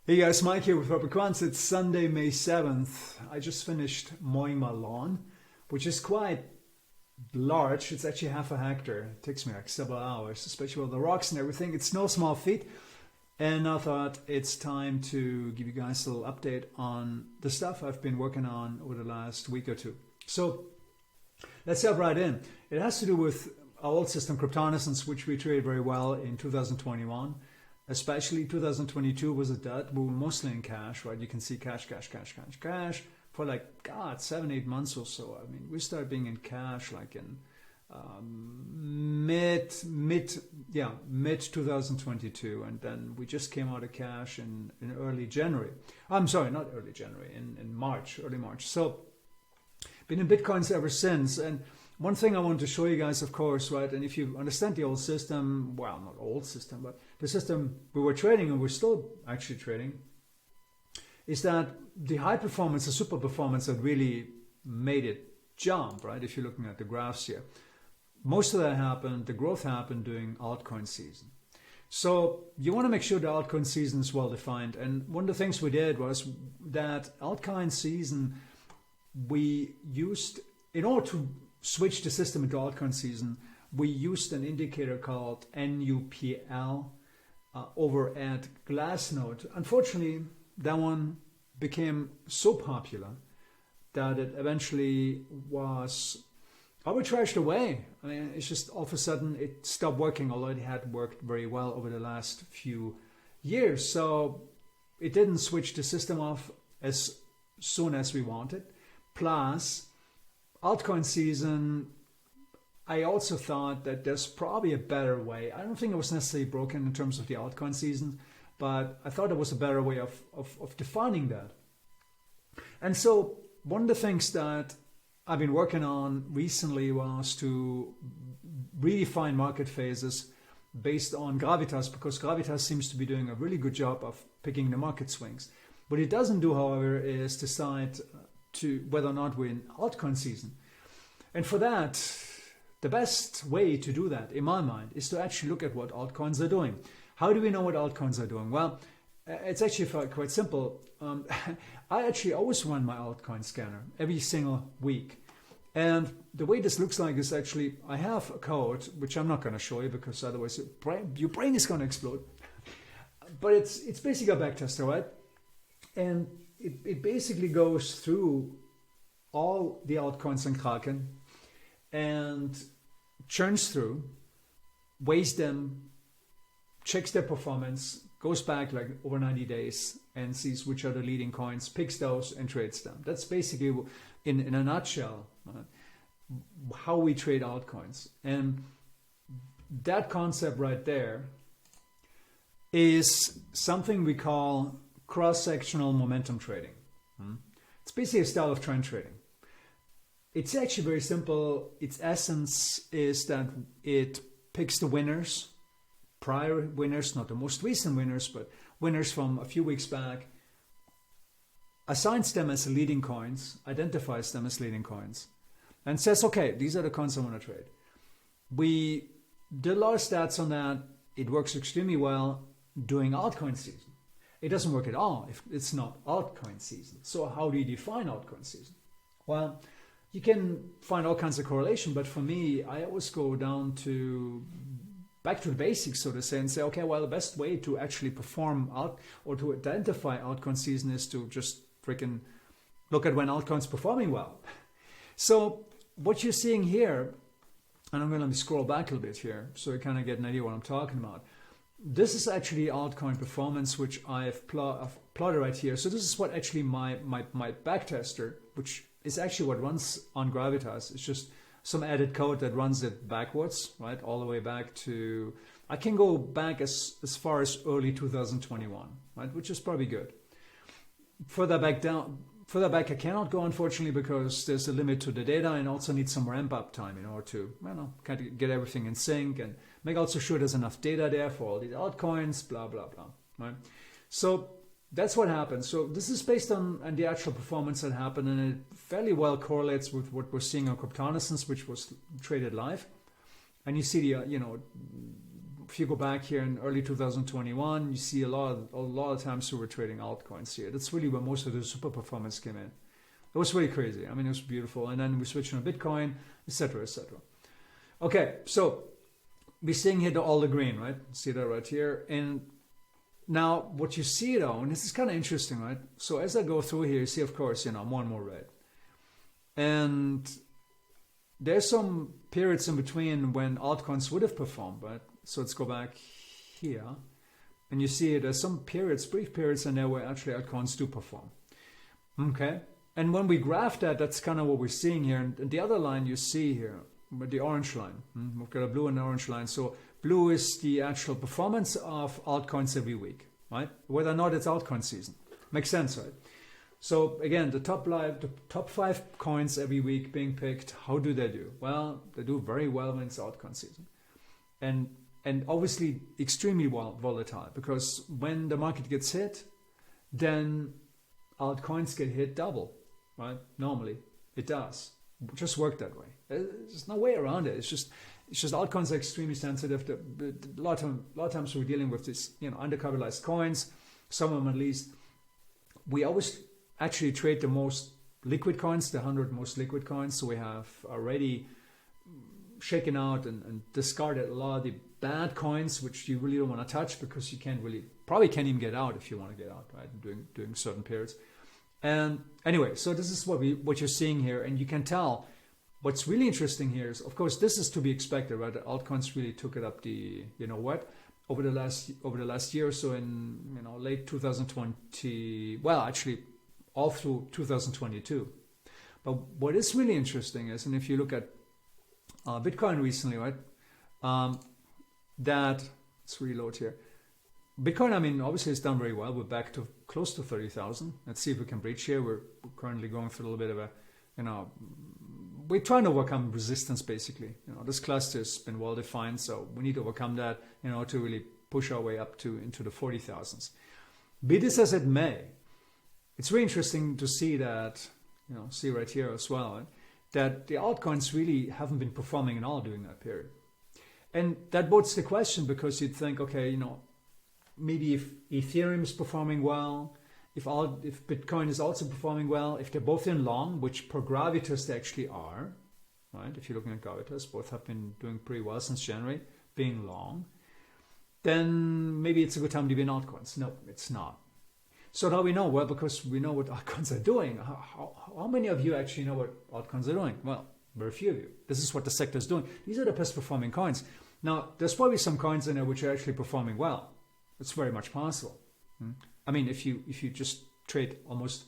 Hey guys, Mike here with Robert Quants. It's Sunday, May 7th. I just finished mowing my lawn, which is quite large. It's actually half a hectare. It takes me like several hours, especially with the rocks and everything. It's no small feat. And I thought it's time to give you guys a little update on the stuff I've been working on over the last week or two. So let's jump right in. It has to do with our old system, Cryptonescence, which we traded very well in 2021. Especially 2022 was a dud. We were mostly in cash, right? You can see cash for like, God, 7, 8 months or so. I mean, we started being in cash like in mid 2022, and then we just came out of cash in early January. I'm sorry, not early January, in March, early March. So been in Bitcoins ever since. And one thing I want to show you guys, of course, right, and if you understand the old system, well, not old system, but the system we were trading and we're still actually trading, is that the high performance, the super performance that really made it jump, right, if you're looking at the graphs here. Most of that happened, the growth happened during altcoin season. So you want to make sure the altcoin season is well defined. And one of the things we did was that altcoin season we used, in order to switch the system into altcoin season, we used an indicator called NUPL over at Glassnode. Unfortunately, that one became so popular that it eventually was arbitraged away. I mean, it's just all of a sudden it stopped working, although it had worked very well over the last few years. So it didn't switch the system off as soon as we wanted. Plus, altcoin season, I also thought that there's probably a better way. I don't think it was necessarily broken in terms of the altcoin season, but I thought there was a better way of defining that. And so one of the things that I've been working on recently was to redefine market phases based on Gravitas, because Gravitas seems to be doing a really good job of picking the market swings. What it doesn't do, however, is decide to whether or not we're in altcoin season. And for that, the best way to do that, in my mind, is to actually look at what altcoins are doing. How do we know what altcoins are doing? Well, it's actually quite simple. I actually always run my altcoin scanner every single week. And the way this looks like is actually, I have a code, which I'm not going to show you because otherwise your brain is going to explode. But it's basically a backtester, right? And it basically goes through all the altcoins in Kraken and churns through, weighs them, checks their performance, goes back like over 90 days and sees which are the leading coins, picks those and trades them. That's basically, in a nutshell, how we trade altcoins. And that concept right there is something we call cross-sectional momentum trading. It's basically a style of trend trading. It's actually very simple. Its essence is that it picks the winners, prior winners, not the most recent winners, but winners from a few weeks back, assigns them as leading coins, identifies them as leading coins, and says, okay, these are the coins I want to trade. We did a lot of stats on that. It works extremely well during altcoin season. It doesn't work at all if it's not altcoin season. So how do you define altcoin season? Well, you can find all kinds of correlation, but for me, I always go back to the basics, so to say, and say, okay, well, the best way to actually perform out or to identify altcoin season is to just freaking look at when altcoins performing well. So what you're seeing here, and I'm going to scroll back a little bit here so you kind of get an idea what I'm talking about. This is actually altcoin performance, which I've plotted right here. So this is what actually my backtester, which is actually what runs on Gravitas. It's just some added code that runs it backwards, right? All the way back to, I can go back as far as early 2021, right? Which is probably good. Further back I cannot go, unfortunately, because there's a limit to the data and also need some ramp up time in order to, kind of get everything in sync and make also sure there's enough data there for all these altcoins, blah, blah, blah, right? So that's what happens. So this is based on the actual performance that happened, and it fairly well correlates with what we're seeing on Cryptonescence, which was traded live. And you see the, if you go back here in early 2021, you see a lot of times we were trading altcoins here. That's really where most of the super performance came in. It was really crazy. I mean, it was beautiful. And then we switched on Bitcoin, etc., etc. Okay, so we're seeing here all the green, right? See that right here. And now what you see though, and this is kind of interesting, right? So as I go through here, you see, of course, more and more red. And there's some periods in between when altcoins would have performed, right? So let's go back here. And you see there's some periods, brief periods in there where actually altcoins do perform. Okay? And when we graph that, that's kind of what we're seeing here. And the other line you see here, the orange line. We've got a blue and orange line. So blue is the actual performance of altcoins every week, right? Whether or not it's altcoin season. Makes sense, right? So again, the top 5 coins every week being picked, how do they do? Well, they do very well when it's altcoin season. And obviously extremely volatile, because when the market gets hit, then altcoins get hit double, right? Normally it does. It just work that way. There's no way around it. It's just altcoins are extremely sensitive. A lot of times we're dealing with this, undercapitalized coins. Some of them at least. We always actually trade the most liquid coins, the 100 most liquid coins. So we have already shaken out and discarded a lot of the bad coins, which you really don't want to touch, because you probably can't even get out if you want to get out, right? During certain periods. And anyway, so this is what you're seeing here, and you can tell. What's really interesting here is, of course, this is to be expected, right? The altcoins really took it up over the last year or so, in late 2020. Well, actually, all through 2022. But what is really interesting is, and if you look at Bitcoin recently, right? That let's reload here. Bitcoin, I mean, obviously it's done very well. We're back to close to 30,000. Let's see if we can breach here. We're currently going through a little bit of a, we're trying to overcome resistance, basically. This cluster has been well defined, so we need to overcome that, to really push our way up into the 40,000s. Be this as it may, it's really interesting to see that, see right here as well, right? That the altcoins really haven't been performing at all during that period. And that bodes the question, because you'd think, okay, maybe if Ethereum is performing well, if Bitcoin is also performing well, if they're both in long, which per gravitas they actually are, right? If you're looking at gravitas, both have been doing pretty well since January, being long, then maybe it's a good time to be in altcoins. No, it's not. So now we know, well, because we know what altcoins are doing. How many of you actually know what altcoins are doing? Well, very few of you. This is what the sector is doing. These are the best performing coins. Now, there's probably some coins in there which are actually performing well. It's very much possible. I mean, if you just trade almost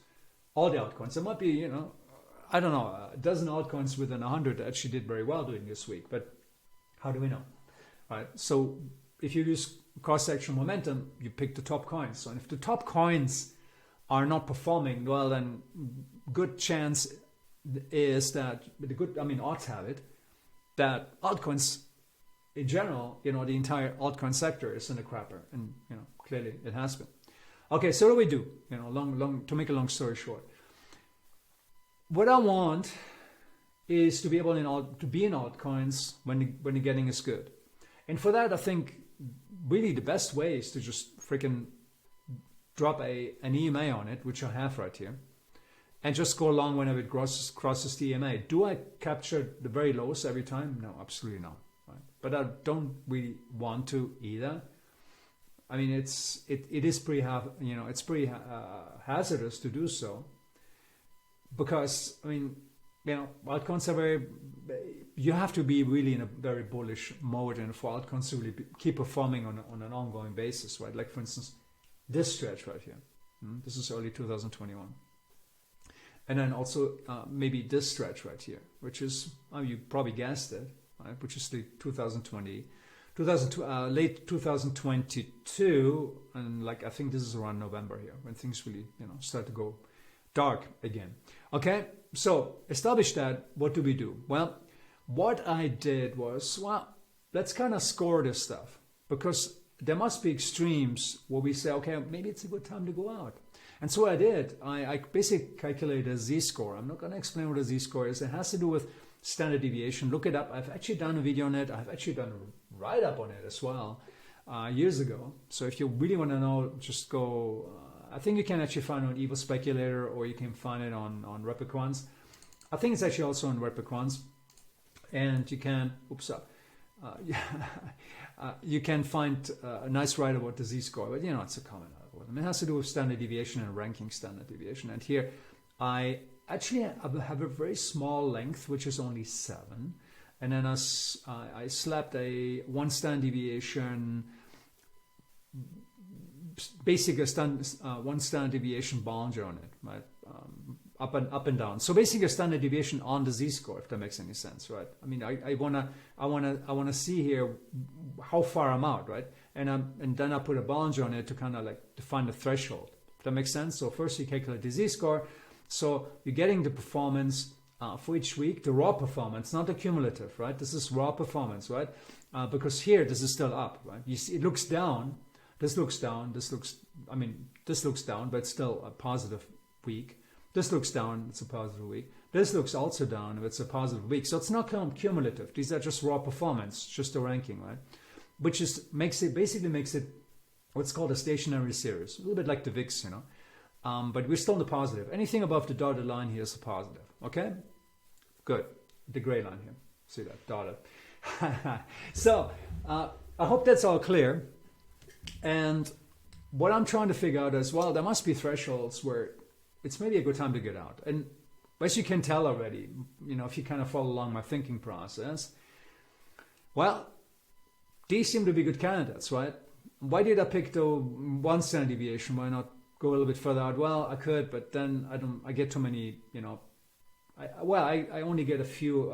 all the altcoins, there might be, I don't know, a dozen altcoins within 100 that actually did very well during this week. But how do we know? Right? So if you use cross-sectional momentum, you pick the top coins. So if the top coins are not performing well, then good chance is that odds have it that altcoins in general, the entire altcoin sector is in a crapper, and clearly it has been. Okay, so what do we do? To make a long story short, what I want is to be able to be in altcoins when the getting is good, and for that I think really the best way is to just freaking drop an EMA on it, which I have right here, and just go along whenever it crosses the EMA. Do I capture the very lows every time? No, absolutely not. Right? But I don't really want to either. I mean, it is pretty it's pretty hazardous to do so, because altcoins are you have to be really in a very bullish mode, and for altcoins to really keep performing on an ongoing basis, right? Like for instance, this stretch right here. This is early 2021. And then also maybe this stretch right here, which is, you probably guessed it, right? Which is the late 2022, and I think this is around November here, when things really start to go dark again. Okay, so establish that. What do we do? Well, what I did was, let's kind of score this stuff, because there must be extremes where we say, okay, maybe it's a good time to go out. And so what I did, I basically calculated a z-score. I'm not going to explain what a z-score is. It has to do with standard deviation. Look it up. I've actually done a video on it. I've actually done a write-up on it as well. years ago. So if you really want to know, just go. I think you can actually find it on Evil Speculator, or you can find it on Repliquans. I think it's actually also on Repliquans, and you can. You can find a nice write about the z-score, but it's a common algorithm. It has to do with standard deviation and ranking standard deviation. And here, I actually have a very small length, which is only 7. And then I slapped a 1 standard deviation, basically a 1 standard deviation boundary on it, right? Up and down. So basically a standard deviation on the z-score, if that makes any sense, right? I mean, I wanna see here how far I'm out, right? And then I put a boundary on it to kind of like define the threshold. If that makes sense. So first you calculate the z-score. So you're getting the performance for each week, the raw performance, not the cumulative, right? This is raw performance, right? Because here this is still up, right? You see, it looks down. This looks down. This looks down, but it's still a positive week. This looks down, it's a positive week. This looks also down, it's a positive week. So it's not cumulative. These are just raw performance, just a ranking, right? Which basically makes it what's called a stationary series. A little bit like the VIX, but we're still in the positive. Anything above the dotted line here is a positive, okay? Good. The gray line here. See that, dotted. So I hope that's all clear. And what I'm trying to figure out is, well, there must be thresholds where it's maybe a good time to get out. And as you can tell already, if you kind of follow along my thinking process, well, these seem to be good candidates, right? Why did I pick the 1 standard deviation? Why not go a little bit further out? Well, I could, but then I get too many, I only get a few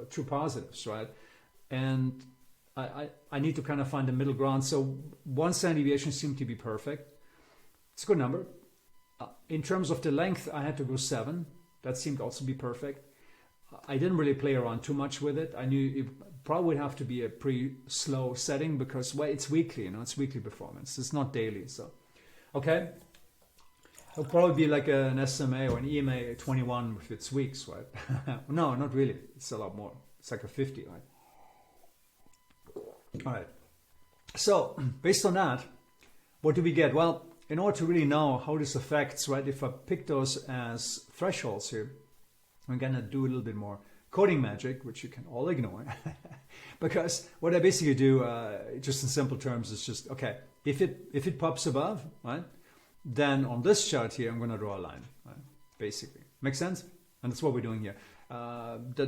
true positives, right? And I need to kind of find the middle ground. So 1 standard deviation seemed to be perfect. It's a good number. In terms of the length, I had to go 7. That seemed also to be perfect. I didn't really play around too much with it. I knew it probably would have to be a pretty slow setting because, well, it's weekly, it's weekly performance. It's not daily. So, okay. It'll probably be like an SMA or an EMA 21 with its weeks, right? No, not really. It's a lot more. It's like a 50, right? All right. So, based on that, what do we get? Well, in order to really know how this affects, right, if I pick those as thresholds here, I'm going to do a little bit more coding magic, which you can all ignore. Because what I basically do, just in simple terms, is just, okay, if it pops above, right, then on this chart here, I'm going to draw a line, right, basically. Make sense? And that's what we're doing here. The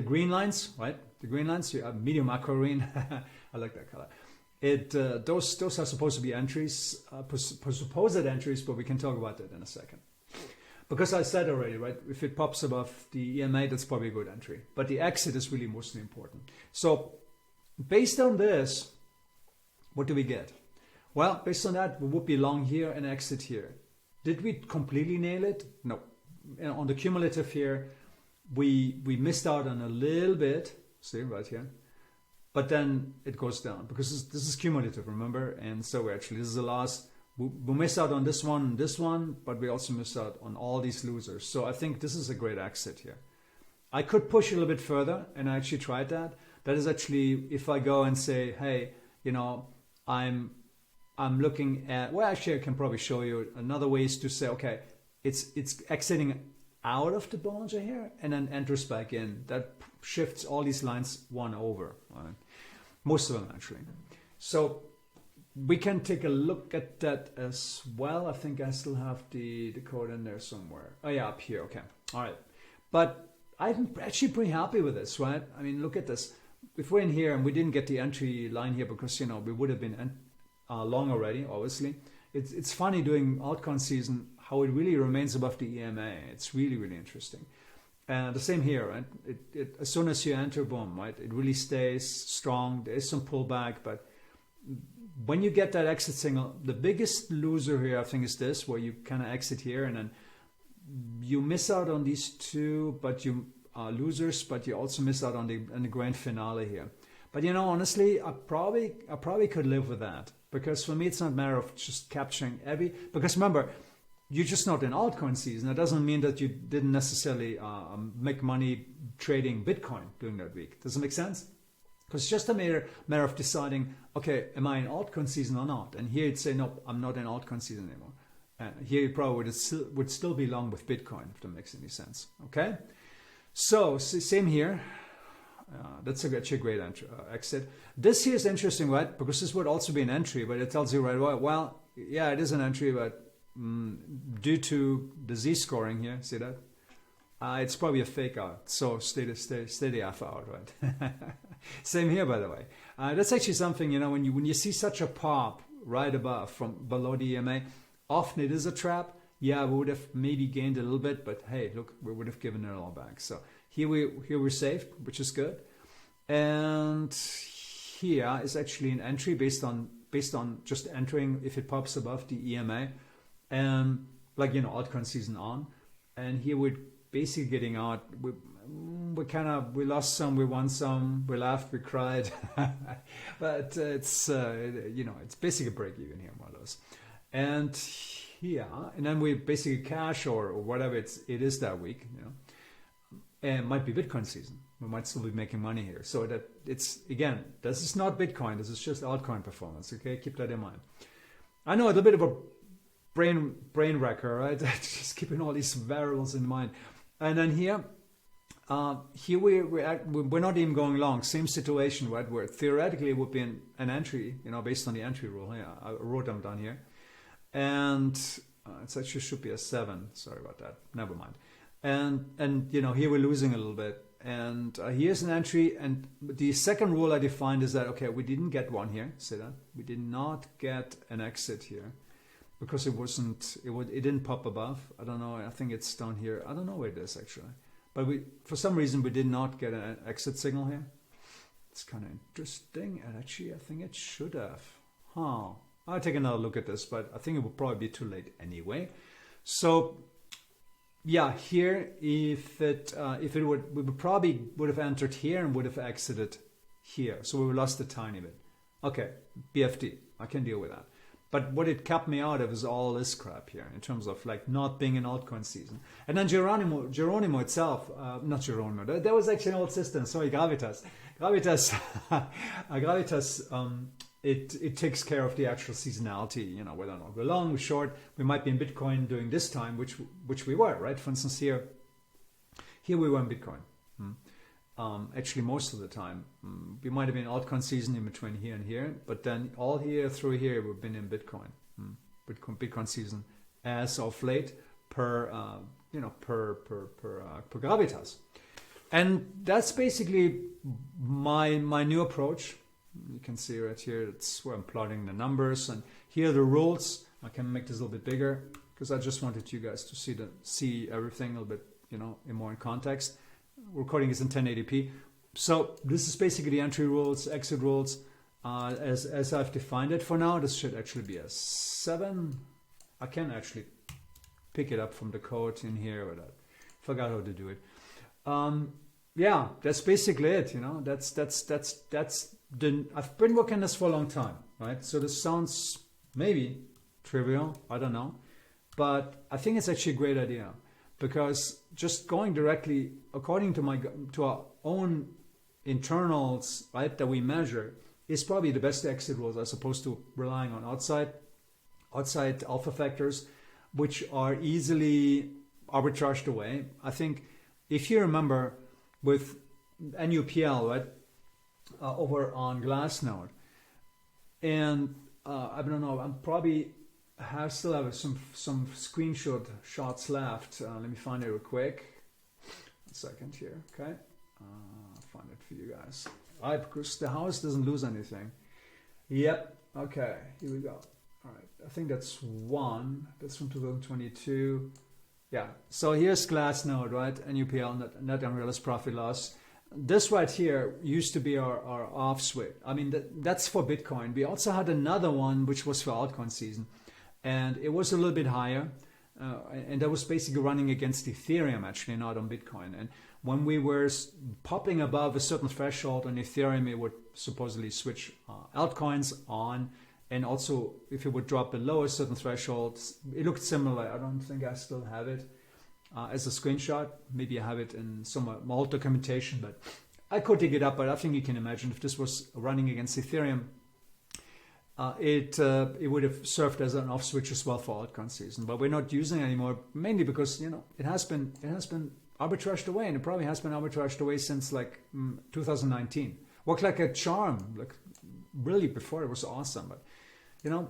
green lines, right? The green lines, you have medium macro green. I like that color. Those are supposed to be entries, supposed entries, but we can talk about that in a second. Because I said already, right, if it pops above the EMA, that's probably a good entry. But the exit is really mostly important. So based on this, what do we get? Well, based on that, we would be long here and exit here. Did we completely nail it? No. On the cumulative here, we missed out on a little bit. See, right here. But then it goes down because this is cumulative, remember? And so actually, this is the last. We miss out on this one, but we also miss out on all these losers. So I think this is a great exit here. I could push a little bit further, and I actually tried that. That is actually if I go and say, hey, I'm looking at. Well, actually, I can probably show you another way is to say, okay, it's exiting out of the boundary here and then enters back in. That shifts all these lines 1 over. Right? Most of them actually. So we can take a look at that as well. I think I still have the code in there somewhere. Oh yeah, up here. Okay. All right. But I'm actually pretty happy with this, right? I mean, look at this. If we're in here and we didn't get the entry line here because, we would have been long already, obviously. It's funny doing altcoin season, how it really remains above the EMA. It's really, really interesting. The same here, right? As soon as you enter, boom, right? It really stays strong. There is some pullback, but when you get that exit signal, the biggest loser here, I think, is this, where you kind of exit here and then you miss out on these two, but you are losers, but you also miss out on the grand finale here. But honestly, I probably could live with that because for me, it's not a matter of just capturing because remember, you're just not in altcoin season. That doesn't mean that you didn't necessarily make money trading Bitcoin during that week. Does it make sense? Because it's just a matter of deciding, okay, am I in altcoin season or not? And here you'd say, no, I'm not in altcoin season anymore. Here you probably would still be long with Bitcoin, if that makes any sense. Okay? So, same here. That's actually a great exit. This here is interesting, right? Because this would also be an entry, but it tells you right away, well, yeah, it is an entry, but due to the Z-scoring here, see that? It's probably a fake out. So stay the F out, right? Same here, by the way. That's actually something, you know, when you see such a pop right above from below the EMA, often it is a trap. Yeah, we would have maybe gained a little bit, but hey, look, we would have given it all back. So here we're safe, which is good. And here is actually an entry based on just entering if it pops above the EMA, and like, you know, altcoin season on. And here we're basically getting out. We lost some, we won some, we laughed, we cried, but it's you know, it's basically a break even here more or less. And here, and then we basically cash or whatever it is that week, you know, and it might be Bitcoin season. We might still be making money here. So that it's, again, this is not Bitcoin. This is just altcoin performance. Okay, keep that in mind. I know, a little bit of a brain wrecker, right? Just keeping all these variables in mind. And then here we're not even going long. Same situation, right? Where theoretically it would be an entry, you know, based on the entry rule. Yeah, I wrote them down here, and it actually should be a 7. Sorry about that. Never mind. And you know, here we're losing a little bit. And here's an entry, and the second rule I defined is that, okay, we didn't get one here, see that? We did not get an exit here because it didn't pop above. I don't know, I think it's down here. I don't know where it is actually. But for some reason we did not get an exit signal here. It's kind of interesting, and actually I think it should have. I'll take another look at this, but I think it would probably be too late anyway. So yeah, here if it would, we probably would have entered here and would have exited here. So we lost a tiny bit. Okay, BFD, I can deal with that. But what it kept me out of is all this crap here in terms of like not being in altcoin season. And then Geronimo itself, not Geronimo, that was actually an old system. Sorry, Gravitas. It takes care of the actual seasonality, you know, whether or not we're long, we're short. We might be in Bitcoin during this time, which we were, right? For instance, here we were in Bitcoin. Actually, most of the time, we might have been in altcoin season in between here and here, but then all here through here we've been in Bitcoin, Bitcoin season as of late per Gravitas, and that's basically my new approach. You can see right here, it's where I'm plotting the numbers, and here are the rules. I can make this a little bit bigger because I just wanted you guys to see everything a little bit, you know, more in context. Recording is in 1080p. So this is basically the entry rules, exit rules, as I've defined it for now. This should actually be a 7. I can actually pick it up from the code in here, but I forgot how to do it. Yeah, that's basically it. You know, I've been working this for a long time, right? So this sounds maybe trivial, I don't know, but I think it's actually a great idea, because just going directly according to our own internals, right, that we measure, is probably the best exit rules, as opposed to relying on outside alpha factors, which are easily arbitraged away. I think if you remember with NUPL, right, over on Glassnode, and I don't know, I'm probably still have some shots left. Let me find it real quick. 1 second here, okay? Find it for you guys. All right, because the house doesn't lose anything. Yep. Okay, here we go. All right, I think that's one. That's from 2022. Yeah. So here's Glassnode, right? NUPL, net unrealized profit loss. This right here used to be our off switch. I mean, that's for Bitcoin. We also had another one which was for altcoin season, and it was a little bit higher, and that was basically running against Ethereum, actually, not on Bitcoin. And when we were popping above a certain threshold on Ethereum, it would supposedly switch altcoins on, And also, if it would drop below a certain threshold, it looked similar. I don't think I still have it as a screenshot. Maybe I have it in some old documentation, but I could dig it up. But I think you can imagine if this was running against Ethereum, it would have served as an off switch as well for altcoin season. But we're not using it anymore, mainly because it has been arbitraged away, and it probably has been arbitraged away since like 2019. Worked like a charm, like really before it was awesome. But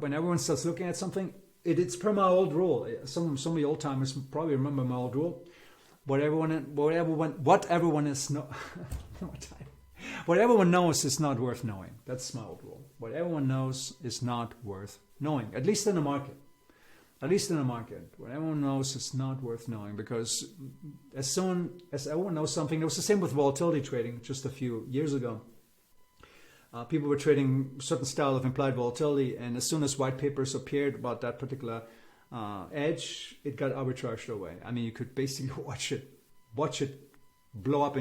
when everyone starts looking at something, it's per my old rule. Some of the old timers probably remember my old rule. What everyone knows is not worth knowing. That's my old rule. What everyone knows is not worth knowing, at least in the market. What everyone knows is not worth knowing, because as soon as everyone knows something, it was the same with volatility trading just a few years ago. People were trading a certain style of implied volatility, and as soon as white papers appeared about that particular edge, it got arbitraged away. I mean, you could basically watch it blow up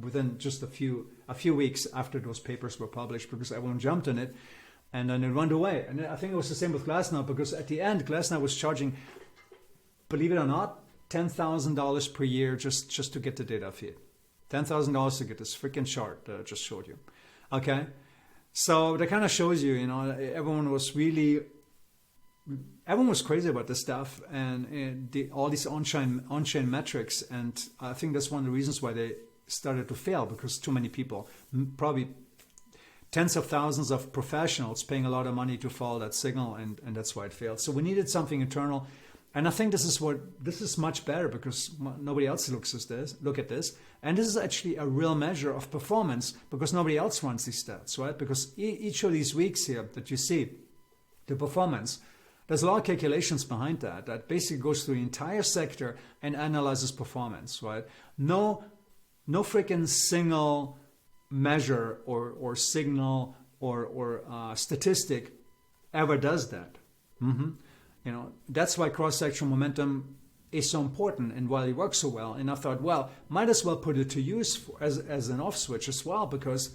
within just a few weeks after those papers were published, because everyone jumped on it, and then it went away. And I think it was the same with Glassnode, because at the end, Glassnode was charging, believe it or not, $10,000 per year just to get the data feed. $10,000 to get this freaking chart that I just showed you. Okay, so that kind of shows you, everyone was crazy about this stuff, and all these on-chain metrics, and I think that's one of the reasons why they started to fail, because too many people, probably tens of thousands of professionals paying a lot of money to follow that signal, and that's why it failed. So we needed something internal. And I think this is much better, because nobody else look at this. And this is actually a real measure of performance, because nobody else runs these stats, right? Because each of these weeks here that you see, the performance, there's a lot of calculations behind that basically goes through the entire sector and analyzes performance, right? No freaking single measure or signal or statistic ever does that. That's why cross-sectional momentum is so important, and why it works so well. And I thought, well, might as well put it to use as an off switch as well, because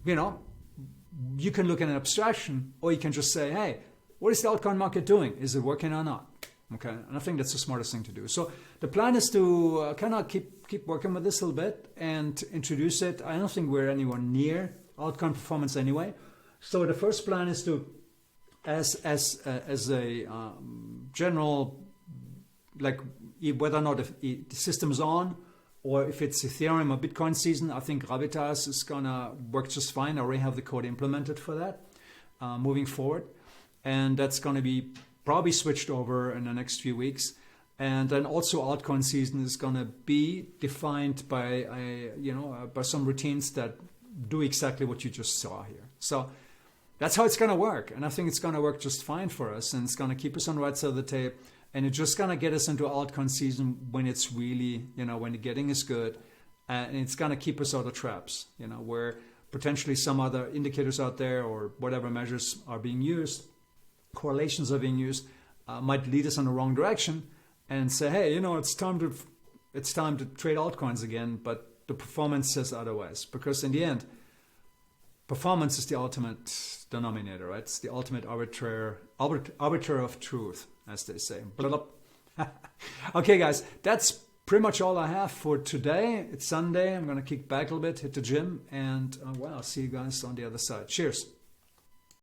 you can look at an abstraction, or you can just say, hey, what is the altcoin market doing? Is it working or not? Okay, and I think that's the smartest thing to do. So the plan is to kind of keep working with this a little bit and introduce it. I don't think we're anywhere near altcoin performance anyway. So the first plan is to, as a general, like whether or not the system is on, or if it's Ethereum or Bitcoin season, I think Gravitas is gonna work just fine. I already have the code implemented for that moving forward, and that's gonna be probably switched over in the next few weeks. And then also altcoin season is gonna be defined by by some routines that do exactly what you just saw here. So that's how it's going to work. And I think it's going to work just fine for us. And it's going to keep us on the right side of the tape. And it's just going to get us into altcoin season when it's really, when the getting is good. And it's going to keep us out of traps, where potentially some other indicators out there or whatever measures are being used, correlations are being used, might lead us in the wrong direction and say, hey, it's time to trade altcoins again. But the performance says otherwise. Because in the end, performance is the ultimate denominator, right? It's the ultimate arbiter of truth, as they say. Okay, guys, that's pretty much all I have for today. It's Sunday. I'm going to kick back a little bit, hit the gym, and I'll see you guys on the other side. Cheers.